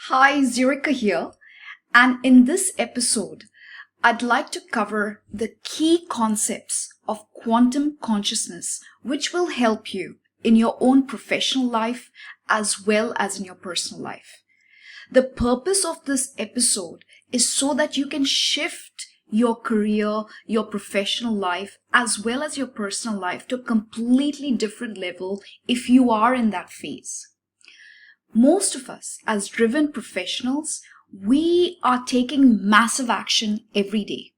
Hi, Zurika here, and in this episode, I'd like to cover the key concepts of quantum consciousness, which will help you in your own professional life as well as in your personal life. The purpose of this episode is so that you can shift your career, your professional life, as well as your personal life to a completely different level if you are in that phase. Most of us, as driven professionals, we are taking massive action every day.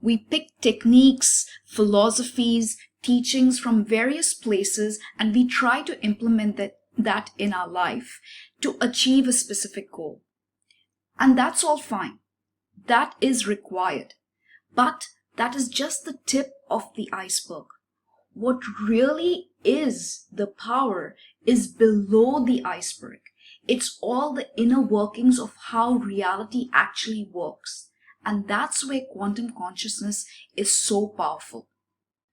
We pick techniques, philosophies, teachings from various places, and we try to implement that in our life to achieve a specific goal. And that's all fine. That is required. But that is just the tip of the iceberg. What really is the power is below the iceberg. It's all the inner workings of how reality actually works. And that's where quantum consciousness is so powerful.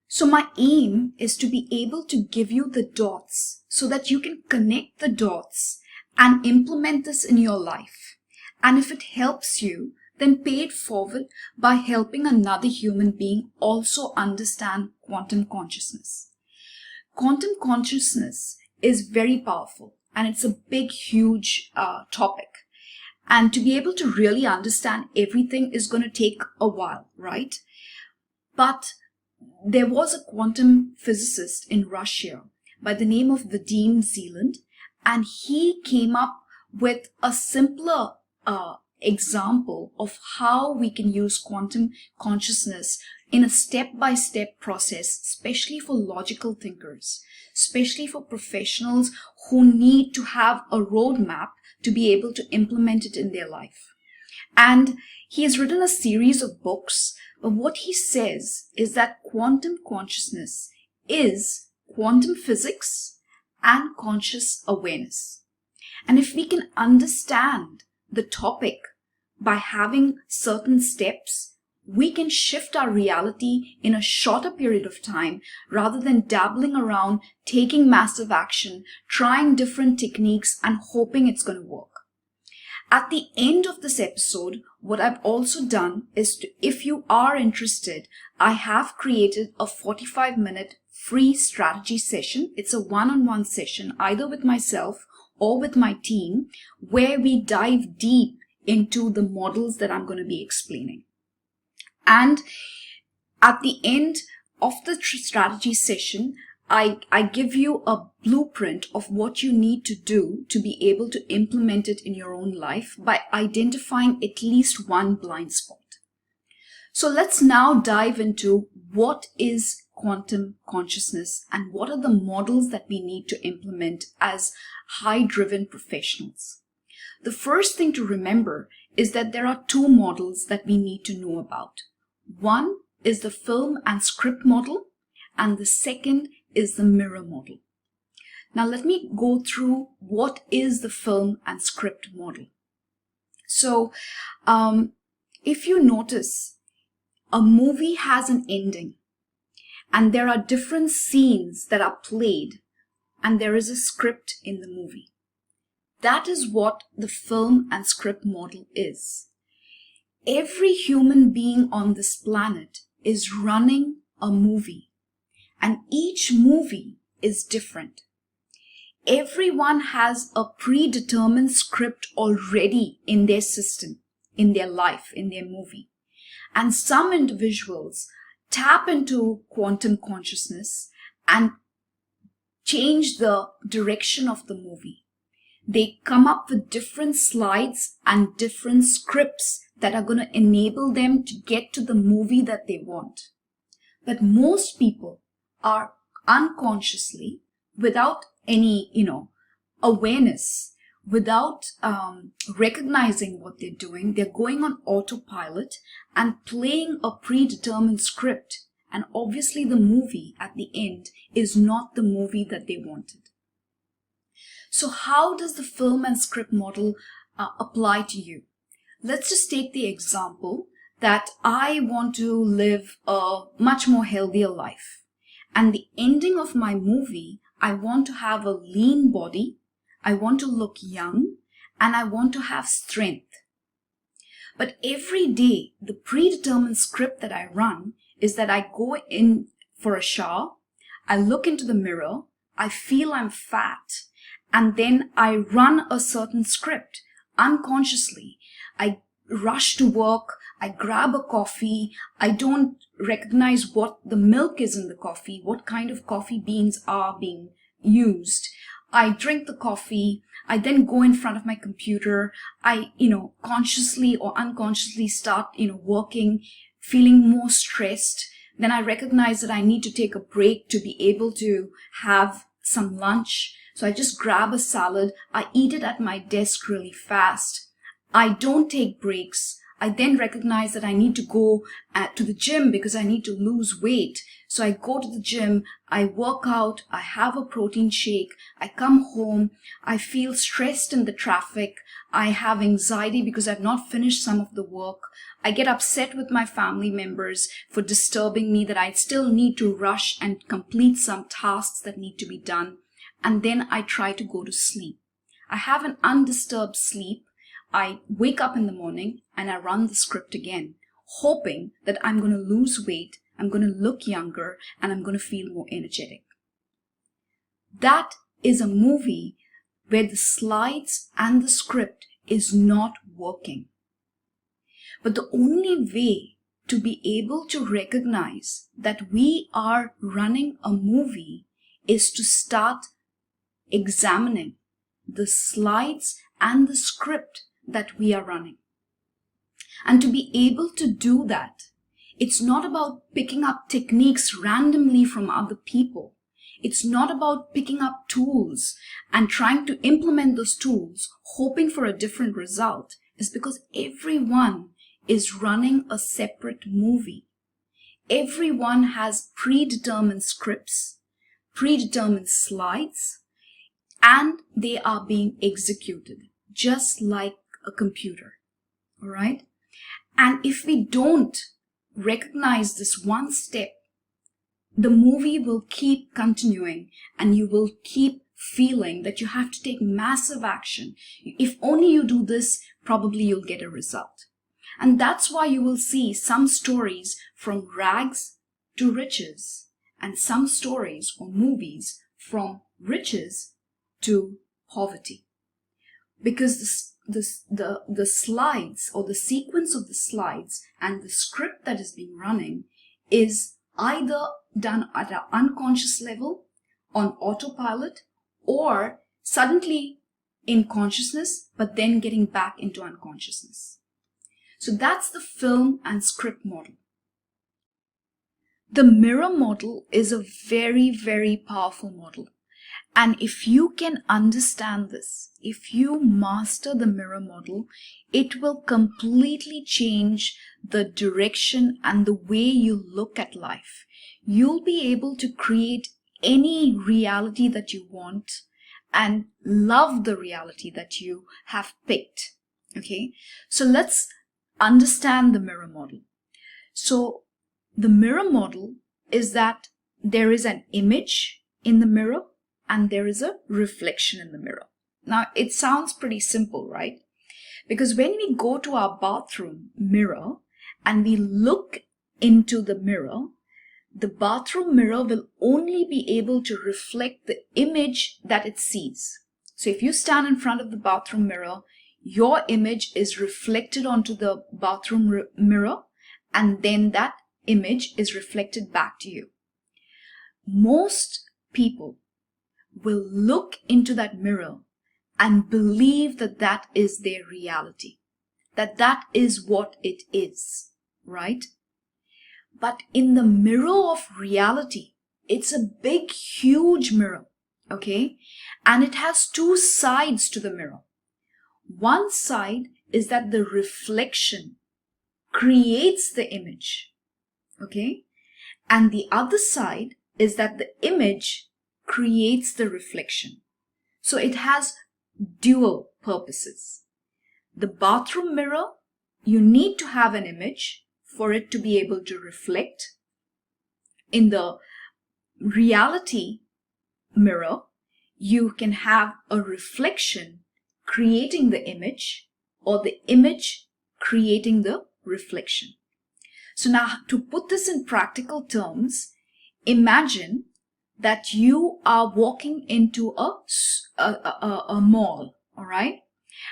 So my aim is to be able to give you the dots so that you can connect the dots and implement this in your life. And if it helps you, then pay it forward by helping another human being also understand quantum consciousness. Quantum consciousness is very powerful. And it's a big, huge topic. And to be able to really understand everything is going to take a while, right? But there was a quantum physicist in Russia by the name of Vadim Zeland, and he came up with a simpler example of how we can use quantum consciousness in a step-by-step process, especially for logical thinkers, especially for professionals who need to have a roadmap to be able to implement it in their life. And he has written a series of books, but what he says is that quantum consciousness is quantum physics and conscious awareness. And if we can understand the topic by having certain steps, we can shift our reality in a shorter period of time rather than dabbling around, taking massive action, trying different techniques and hoping it's going to work. At the end of this episode, what I've also done is if you are interested, I have created a 45-minute free strategy session. It's a one-on-one session, either with myself or with my team, where we dive deep into the models that I'm going to be explaining. And at the end of the strategy session, I give you a blueprint of what you need to do to be able to implement it in your own life by identifying at least one blind spot. So let's now dive into what is quantum consciousness and what are the models that we need to implement as high-driven professionals. The first thing to remember is that there are two models that we need to know about. One is the film and script model, and the second is the mirror model. Now let me go through what is the film and script model. So if you notice, a movie has an ending, and there are different scenes that are played, and there is a script in the movie. That is what the film and script model is. Every human being on this planet is running a movie, and each movie is different. Everyone has a predetermined script already in their system, in their life, in their movie. And some individuals tap into quantum consciousness and change the direction of the movie. They come up with different slides and different scripts that are going to enable them to get to the movie that they want. But most people are unconsciously, without any, awareness, without recognizing what they're doing, they're going on autopilot and playing a predetermined script. And obviously the movie at the end is not the movie that they wanted. So how does the film and script model apply to you? Let's just take the example that I want to live a much more healthier life. And the ending of my movie, I want to have a lean body, I want to look young, and I want to have strength. But every day, the predetermined script that I run is that I go in for a shower, I look into the mirror, I feel I'm fat, and then I run a certain script unconsciously. I rush to work, I grab a coffee, I don't recognize what the milk is in the coffee, what kind of coffee beans are being used. I drink the coffee, I then go in front of my computer, I, consciously or unconsciously start, working, feeling more stressed. Then I recognize that I need to take a break to be able to have some lunch. So I just grab a salad, I eat it at my desk really fast. I don't take breaks. I then recognize that I need to go to the gym because I need to lose weight. So I go to the gym, I work out, I have a protein shake, I come home, I feel stressed in the traffic, I have anxiety because I've not finished some of the work. I get upset with my family members for disturbing me that I still need to rush and complete some tasks that need to be done. And then I try to go to sleep. I have an undisturbed sleep. I wake up in the morning and I run the script again, hoping that I'm going to lose weight, I'm going to look younger, and I'm going to feel more energetic. That is a movie where the slides and the script is not working. But the only way to be able to recognize that we are running a movie is to start examining the slides and the script that we are running. And to be able to do that, it's not about picking up techniques randomly from other people. It's not about picking up tools and trying to implement those tools, hoping for a different result. It's because everyone is running a separate movie. Everyone has predetermined scripts, predetermined slides, and they are being executed just like a computer. All right? And if we don't recognize this one step, the movie will keep continuing and you will keep feeling that you have to take massive action. If only you do this, probably you'll get a result. And that's why you will see some stories from rags to riches and some stories or movies from riches to poverty. Because the slides or the sequence of the slides and the script that is being running is either done at an unconscious level on autopilot or suddenly in consciousness but then getting back into unconsciousness. So that's the film and script model. The mirror model is a very, very powerful model. And if you can understand this, if you master the mirror model, it will completely change the direction and the way you look at life. You'll be able to create any reality that you want and love the reality that you have picked. Okay, so let's understand the mirror model. So the mirror model is that there is an image in the mirror and there is a reflection in the mirror. Now, it sounds pretty simple, right? Because when we go to our bathroom mirror and we look into the mirror, the bathroom mirror will only be able to reflect the image that it sees. So if you stand in front of the bathroom mirror, your image is reflected onto the bathroom mirror, and then that image is reflected back to you. Most people will look into that mirror and believe that that is their reality, that is what it is, right? But in the mirror of reality, it's a big, huge mirror, okay? And it has two sides to the mirror. One side is that the reflection creates the image, okay? And the other side is that the image creates the reflection. So it has dual purposes. The bathroom mirror, you need to have an image for it to be able to reflect. In the reality mirror, you can have a reflection creating the image or the image creating the reflection. So now, to put this in practical terms, imagine that you are walking into a mall, all right?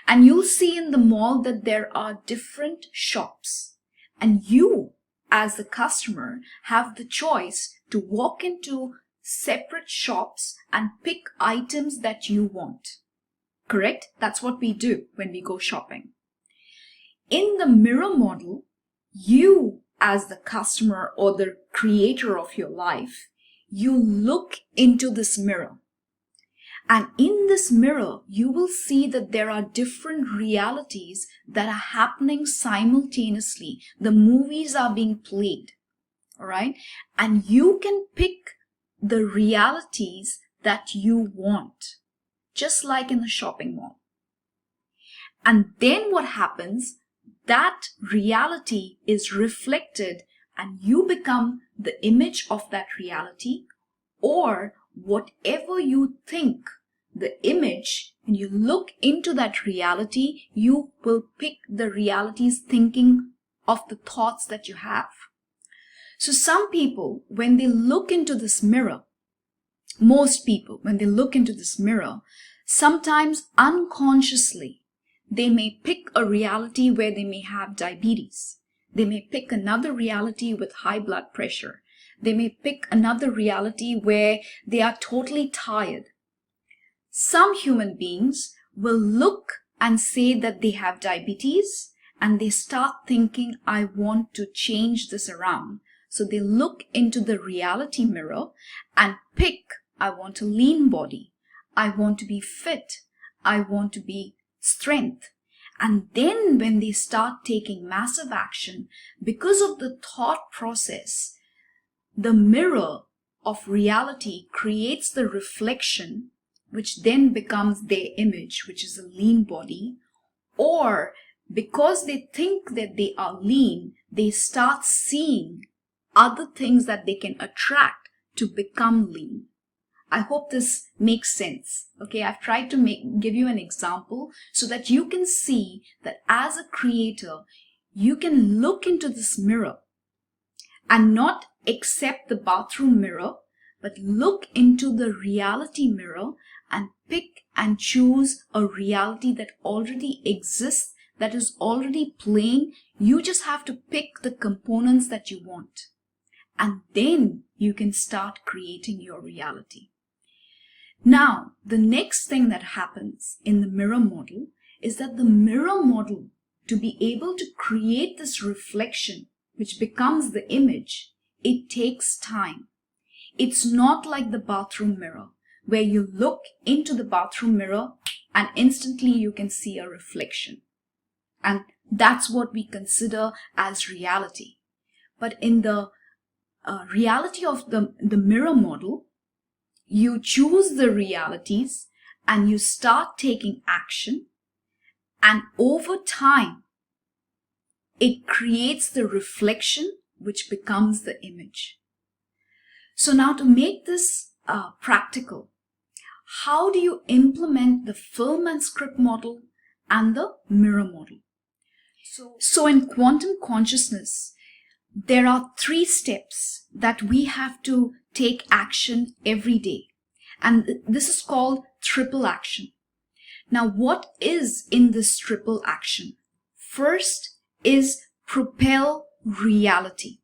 And you'll see in the mall that there are different shops. And you, as the customer, have the choice to walk into separate shops and pick items that you want. Correct? That's what we do when we go shopping. In the mirror model, you, as the customer or the creator of your life, you look into this mirror. And in this mirror, you will see that there are different realities that are happening simultaneously. The movies are being played, all right? And you can pick the realities that you want, just like in the shopping mall. And then what happens? That reality is reflected and you become the image of that reality, or whatever you think the image, when you look into that reality, you will pick the reality's thinking of the thoughts that you have. So some people, when they look into this mirror, most people, when they look into this mirror, sometimes unconsciously, they may pick a reality where they may have diabetes. They may pick another reality with high blood pressure. They may pick another reality where they are totally tired. Some human beings will look and say that they have diabetes and they start thinking, I want to change this around. So they look into the reality mirror and pick, I want a lean body. I want to be fit. I want to be strength. And then when they start taking massive action, because of the thought process, the mirror of reality creates the reflection, which then becomes their image, which is a lean body. Or because they think that they are lean, they start seeing other things that they can attract to become lean. I hope this makes sense. Okay, I've tried to give you an example so that you can see that as a creator, you can look into this mirror and not accept the bathroom mirror, but look into the reality mirror and pick and choose a reality that already exists, that is already playing. You just have to pick the components that you want. And then you can start creating your reality. Now, the next thing that happens in the mirror model is that the mirror model, to be able to create this reflection, which becomes the image, it takes time. It's not like the bathroom mirror, where you look into the bathroom mirror and instantly you can see a reflection. And that's what we consider as reality. But in the reality of the mirror model, you choose the realities and you start taking action, and over time it creates the reflection which becomes the image. So now, to make this practical, how do you implement the film and script model and the mirror model? So in quantum consciousness, there are 3 steps that we have to take action every day. And this is called triple action. Now, what is in this triple action? First is propel reality.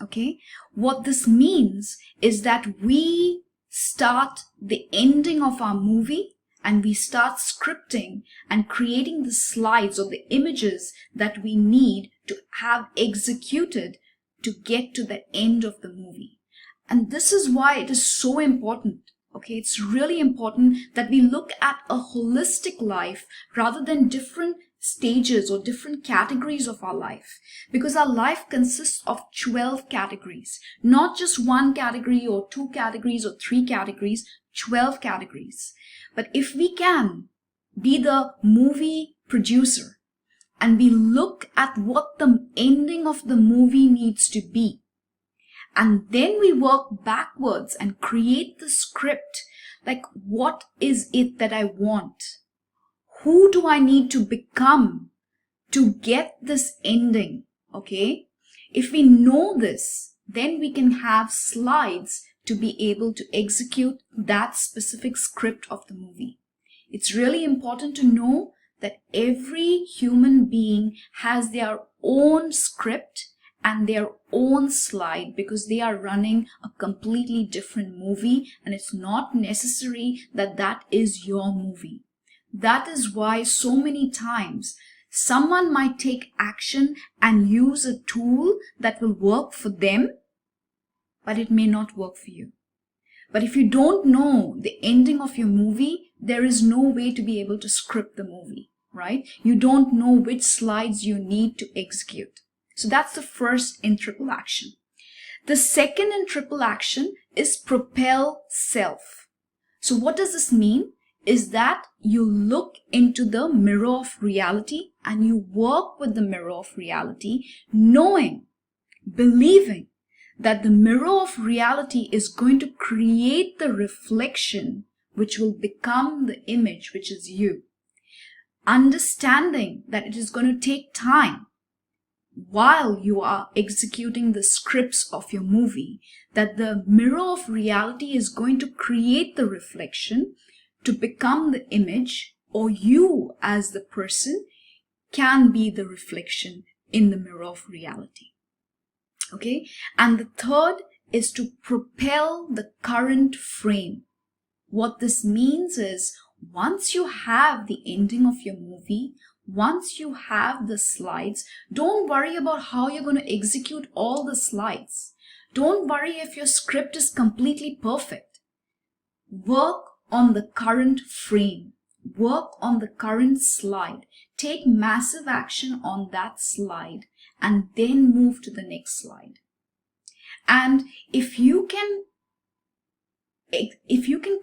Okay? What this means is that we start the ending of our movie and we start scripting and creating the slides or the images that we need to have executed to get to the end of the movie. And this is why it is so important. Okay, it's really important that we look at a holistic life rather than different stages or different categories of our life, because our life consists of 12 categories, not just 1 category or 2 categories or 3 categories, 12 categories. But if we can be the movie producer and we look at what the ending of the movie needs to be, and then we work backwards and create the script, like what is it that I want? Who do I need to become to get this ending? Okay. If we know this, then we can have slides to be able to execute that specific script of the movie. It's really important to know that every human being has their own script and their own slide, because they are running a completely different movie, and it's not necessary that that is your movie. That is why so many times someone might take action and use a tool that will work for them, but it may not work for you. But if you don't know the ending of your movie, there is no way to be able to script the movie, right? You don't know which slides you need to execute. So that's the first in triple action. The second in triple action is propel self. So what does this mean? Is that you look into the mirror of reality and you work with the mirror of reality, knowing, believing that the mirror of reality is going to create the reflection which will become the image, which is you. Understanding that it is going to take time while you are executing the scripts of your movie, that the mirror of reality is going to create the reflection to become the image, or you as the person can be the reflection in the mirror of reality. Okay, and the third is to propel the current frame. What this means is, once you have the ending of your movie, once you have the slides, don't worry about how you're going to execute all the slides. Don't worry if your script is completely perfect. Work on the current frame. Work on the current slide. Take massive action on that slide and then move to the next slide. And if you can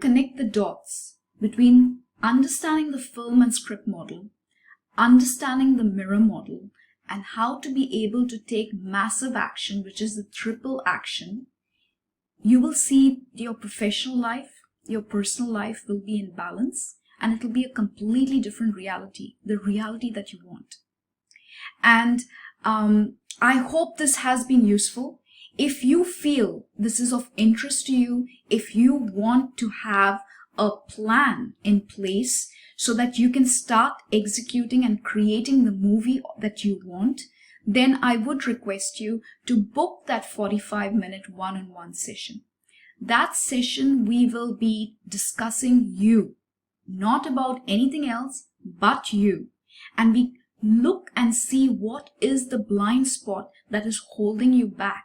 connect the dots between understanding the film and script model, understanding the mirror model, and how to be able to take massive action, which is the triple action, you will see your professional life, your personal life will be in balance, and it will be a completely different reality, the reality that you want. And I hope this has been useful. If you feel this is of interest to you, if you want to have a plan in place so that you can start executing and creating the movie that you want, then I would request you to book that 45-minute one-on-one session. That session we will be discussing you, not about anything else but you. And we look and see what is the blind spot that is holding you back.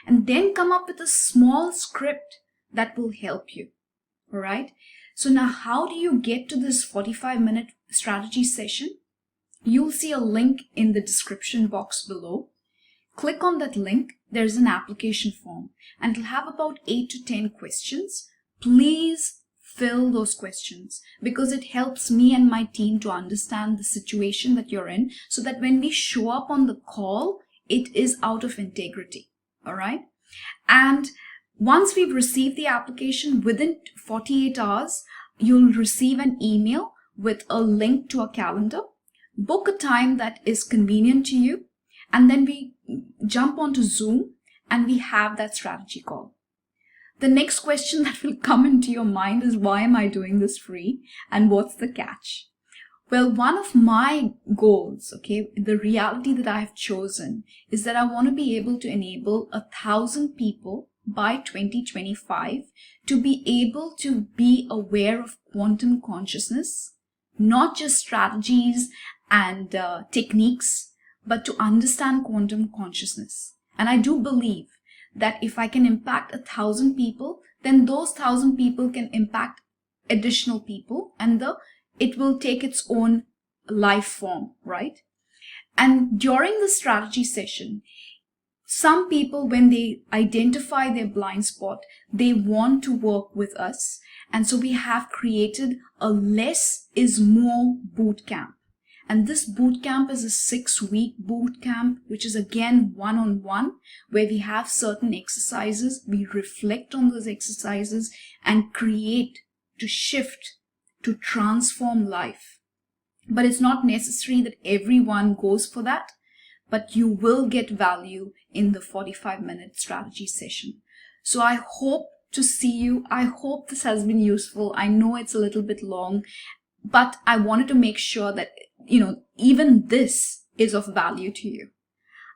And then come up with a small script that will help you. All right. So now how do you get to this 45-minute strategy session? You'll see a link in the description box below. Click on that link. There's an application form and it'll have about 8 to 10 questions. Please fill those questions because it helps me and my team to understand the situation that you're in so that when we show up on the call, it is out of integrity. All right. And once we've received the application, within 48 hours, you'll receive an email with a link to a calendar. Book a time that is convenient to you. And then we jump onto Zoom and we have that strategy call. The next question that will come into your mind is, why am I doing this free? And what's the catch? Well, one of my goals, okay, the reality that I have chosen is that I want to be able to enable 1,000 people by 2025 to be able to be aware of quantum consciousness, not just strategies and techniques, but to understand quantum consciousness. And I do believe that if I can impact 1,000 people, then those 1,000 people can impact additional people and it will take its own life form, right? And during the strategy session, some people, when they identify their blind spot, they want to work with us. And so we have created a less is more boot camp. And this boot camp is a 6-week boot camp, which is again one-on-one, where we have certain exercises, we reflect on those exercises and create to shift, to transform life. But it's not necessary that everyone goes for that, but you will get value in the 45-minute strategy session. So I hope to see you. I hope this has been useful. I know it's a little bit long, but I wanted to make sure that, even this is of value to you.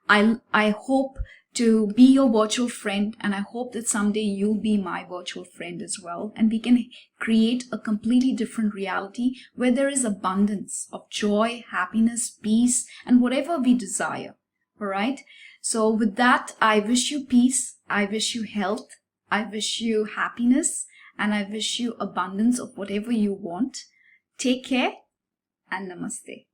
I hope to be your virtual friend, and I hope that someday you'll be my virtual friend as well, and we can create a completely different reality where there is abundance of joy, happiness, peace, and whatever we desire. All right? So with that, I wish you peace, I wish you health, I wish you happiness, and I wish you abundance of whatever you want. Take care and namaste.